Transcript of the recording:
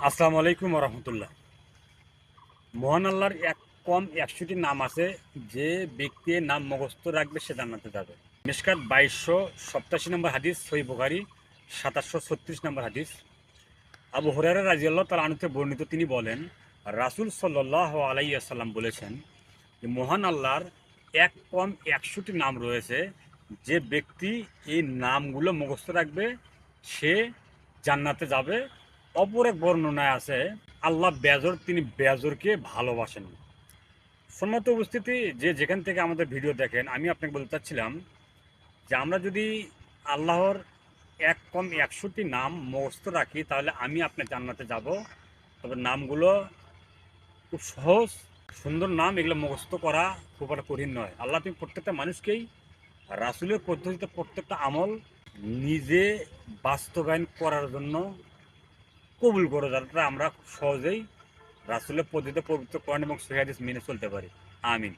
আসসালামু আলাইকুম রহমতুল্লাহ। মহান আল্লাহর এক কম ১০০টি নাম আছে, যে ব্যক্তি নাম মুখস্থ রাখবে সে জান্নাতে যাবে। মিশকাত ২২৮৭ নম্বর হাদিস, সহিহ বুখারী ২৭৩৬ নম্বর হাদিস। আবু হুরায়রা রাদিয়াল্লাহু তাআলা আনহু থেকে বর্ণিত, তিনি বলেন, রাসূল সাল্লাল্লাহু আলাইহি ওয়াসাল্লাম বলেছেন যে মহান আল্লাহর এক কম ১০০টি নাম রয়েছে, যে ব্যক্তি এই নামগুলো মুখস্থ রাখবে সে জান্নাতে যাবে। অপর এক বর্ণনায় আছে, আল্লাহ বেজর, তিনি বেজরকে ভালোবাসেন। সম্মত উপস্থিতি, যে যেখান থেকে আমাদের ভিডিও দেখেন, আমি আপনাকে বলতে চাচ্ছিলাম যে আমরা যদি আল্লাহর এক কম ১০০টি নাম মুখস্থ রাখি তাহলে আমি আপনি জান্নাতে যাব। তবে নামগুলো খুব সহজ, সুন্দর নাম, এগুলো মুখস্থ করা খুব একটা কঠিন নয়। আল্লাহ তুমি প্রত্যেকটা মানুষকেই রাসূলের পদ্ধতিতে প্রত্যেকটা আমল নিজে বাস্তবায়ন করার জন্য কবুল করো, যাতে আমরা খুব সহজেই রাসূলের পদ্ধতিতে পবিত্র কোরআন এবং সহিহ হাদিস মেনে চলতে পারি। আমিন।